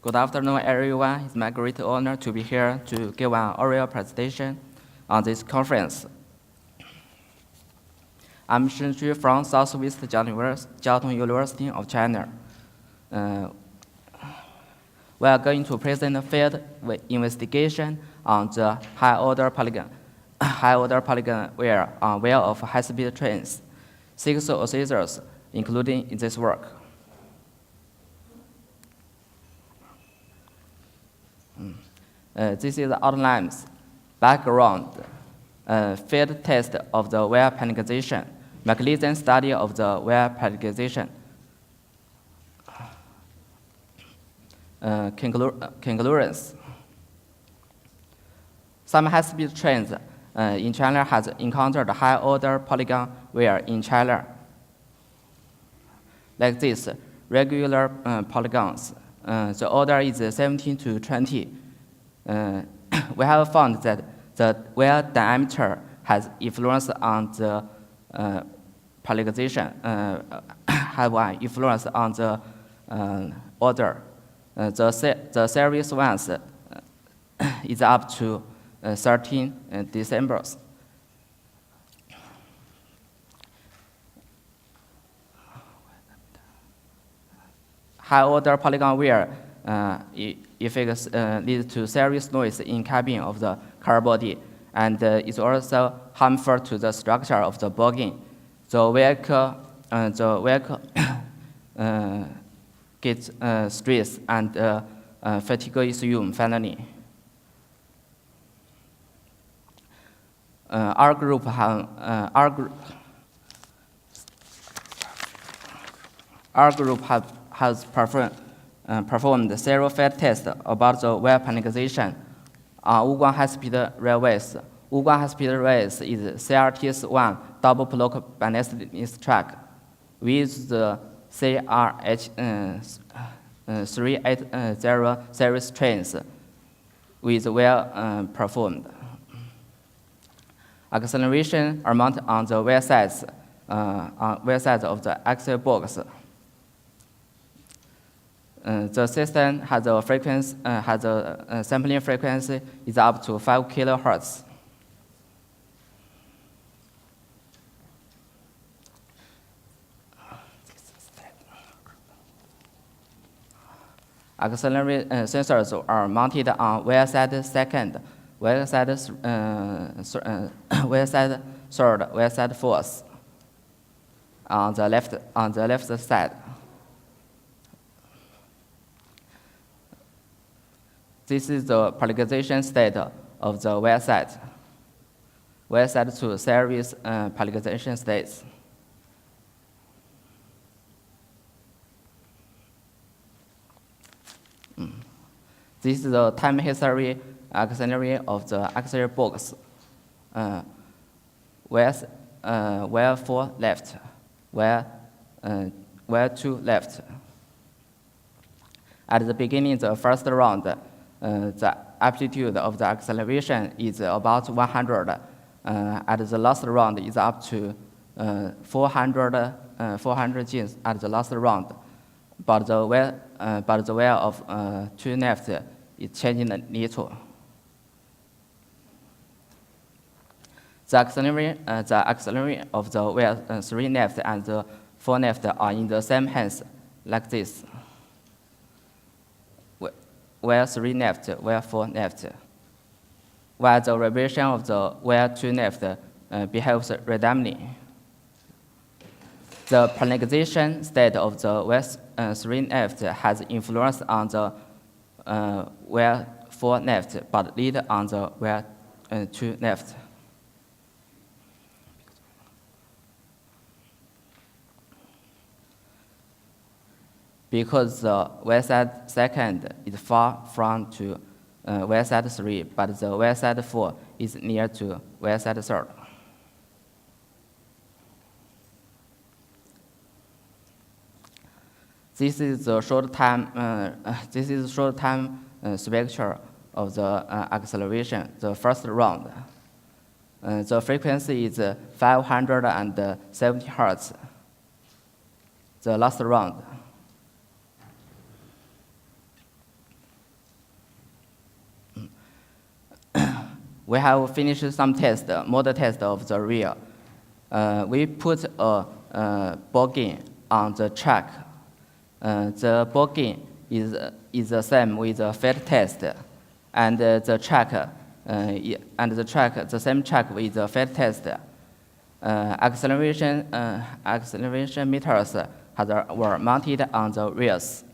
Good afternoon, everyone. It's my great honor to be here to give an oral presentation on this conference. I'm Sheng from Southwest Jianbin University of China. We are going to present a field investigation on the high-order polygon where of high-speed trains, 6 oscillators, including in this work. This is the outlines, background, field test of the wire polygonization, mechanism study of the wire polygonization, conclusions. Some high-speed trains in China has encountered high-order polygon wire in China, like this, regular polygons. The order is 17 to 20. We have found that the wire diameter has influence on the polygonization, have an influence on the order. The series ones is up to 13 decimals. High-order polygon wire effects lead to serious noise in cabin of the car body, and is also harmful to the structure of the boggin. The vehicle gets stress and fatigue issue finally. Our group has performed several field tests about the wire polygonization on Wang high-speed railways. Wang high-speed railways is CRTS-1 double block balance track with the CRH3.3a-1 series trains with wire performed. Acceleration are mounted on the wire sides of the axle box. The system has a frequency, sampling frequency is up to 5 kilohertz. Auxiliary sensors are mounted on wire side second, wire side third, wire side fourth on the left side. This is the polygonization state of the wire side. Wire side to series polygonization states. This is the time history auxiliary of the auxiliary box. Wire 4 left, wire 2 left. At the beginning, the first round, the amplitude of the acceleration is about 100. At the last round is up to 400 Gs at the last round. But the wire of 2 left is changing a little. The acceleration of the wire 3 left and the 4 left are in the same hands, like this. Wire 3 left, wire 4 left, while the vibration of the wire 2 left behaves randomly. The polygonization state of the wire 3 left has influence on the wire 4 left, but lead on the wire 2 left. Because the wire side second is far from to wire side 3, but the wire side 4 is near to wire side third. This is the short time. Spectrum of the acceleration. The first round. The frequency is 570 Hertz. The last round. we have finished some test, model test of the real. We put a polygon on the track. The polygon is the same with the field test, and the track the same track with the field test. Acceleration meters were mounted on the rears.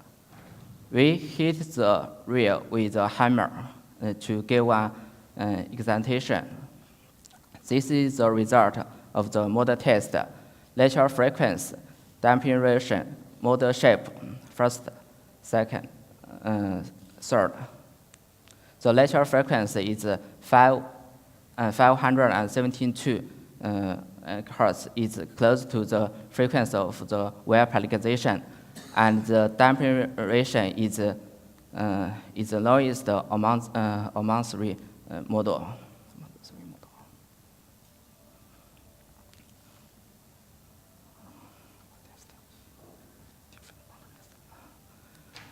We hit the rear with a hammer to give an excitation. This is the result of the model test: lateral frequency, damping ratio, model shape, first, second, third. The lateral frequency is 572 Hertz, is close to the frequency of the wire polygonization, and the damping ratio is the lowest among three model.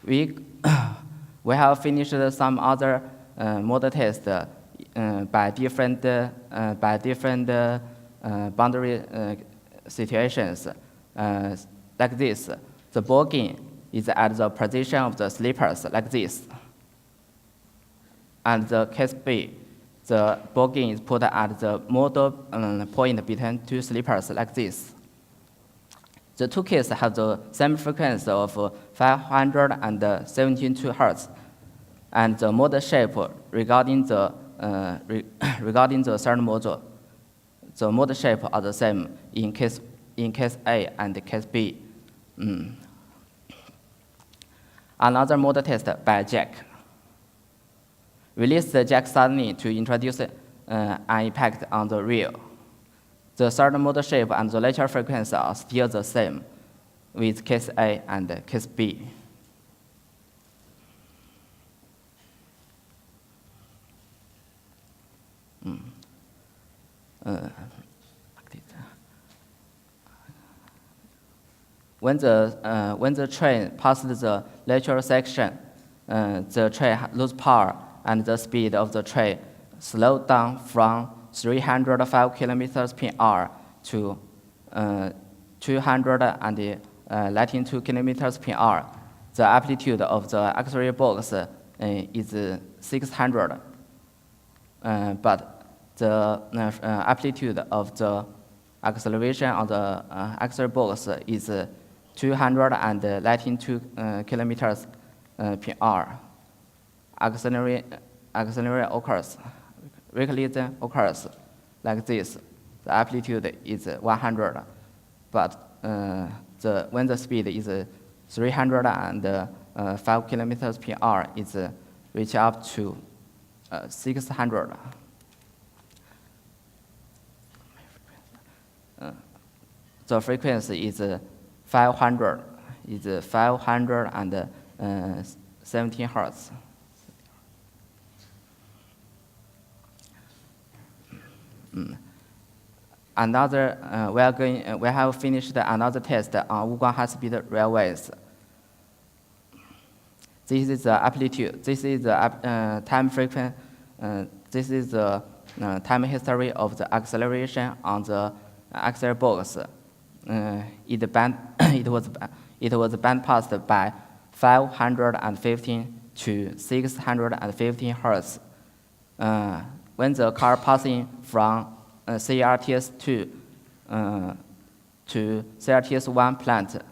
We have finished some other model tests by different boundary situations. Like this, the polygon is at the position of the sleepers, like this. And the case B, the polygon is put at the model point between two sleepers, like this. The two cases have the same frequency of 572 Hertz, and the model shape regarding the third model. The model shape are the same in case A and case B. Another model test by Jack. Release the jack suddenly to introduce an impact on the rear. The third model shape and the lateral frequency are still the same with case A and case B. When the train passes the lateral section, the train loses power, and the speed of the train slowed down from 305 kilometers per hour to 292 kilometers per hour. The amplitude of the acceleration box is 600, but the amplitude of the acceleration of the acceleration box is 292 kilometers per hour. Acceleration occurs. Recurrence occurs like this. The amplitude is 100, but when the speed is 305 kilometers per hour, it reaches up to 600. The frequency is 500. Is 517 Hertz. Another, we have finished another test on Wugong high-speed railways. This is the amplitude. This is the time frequency. This is the time history of the acceleration on the accelerator box. It was band passed by 515 to 615 Hertz. When the car passing from CRTS2 to CRTS1 plant,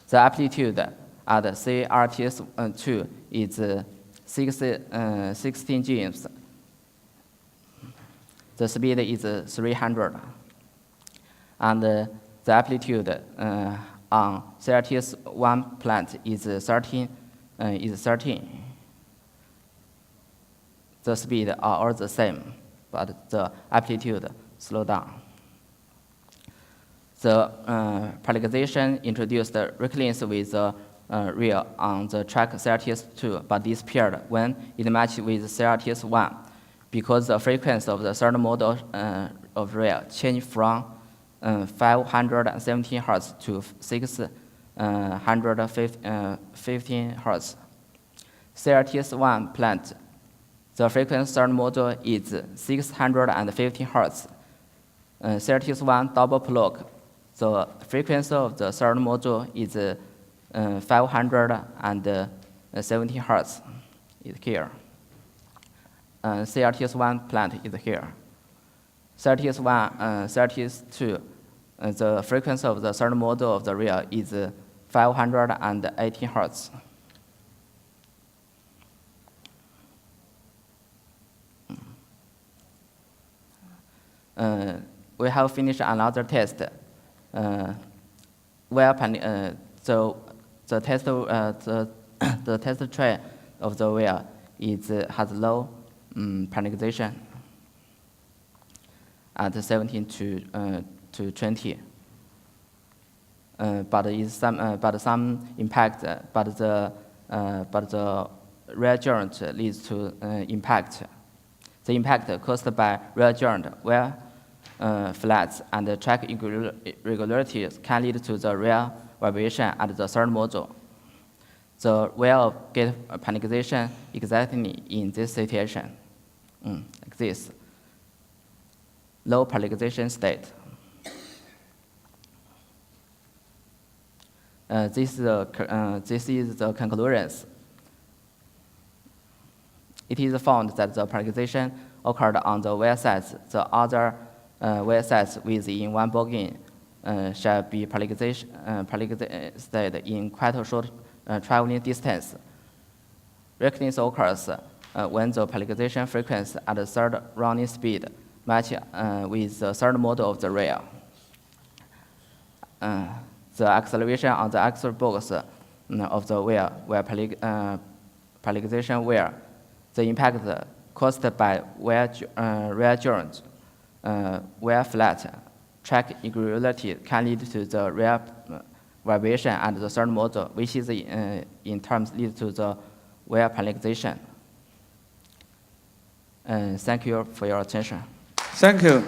the amplitude at CRTS2 is 16 Gs. The speed is 300, and the amplitude on CRTS1 plant is 13. The speed are all the same, but the amplitude slow down. The polygonization introduced recurrence with the rear on the track CRTS2, but disappeared when it matched with CRTS1, because the frequency of the third model of rear changed from 517 Hertz to 615 Hertz. CRTS1 plant, The frequency third module is 650 Hz. Series 1 double polygone. The frequency of the third module is 570 Hz. Is here. CRTS1 plant is here. CRTS2, the frequency of the third module of the real is 580 Hz. We have finished another test. Where the test tray of the wheel has low polygonization at 17 to 20. But some impact. But the rear joint leads to impact. The impact caused by rear joint where flats and track irregularities can lead to the rear vibration at the third module. The wheel get polygonization exactly in this situation, like this. Low polygonization state. This is the conclusions. It is found that the polygonization occurred on the wheel sides. The other wheel sides within one boggin shall be polygonized in quite a short traveling distance. Recurrence occurs when the polygonization frequency at the third running speed match with the third module of the rail. The acceleration on the axle box of the wheel where polygonization wheel, the impact caused by rear joint, where flat track irregularity can lead to the rear vibration at the third module, which is in terms lead to the wheel polygonization. Thank you for your attention. Thank you.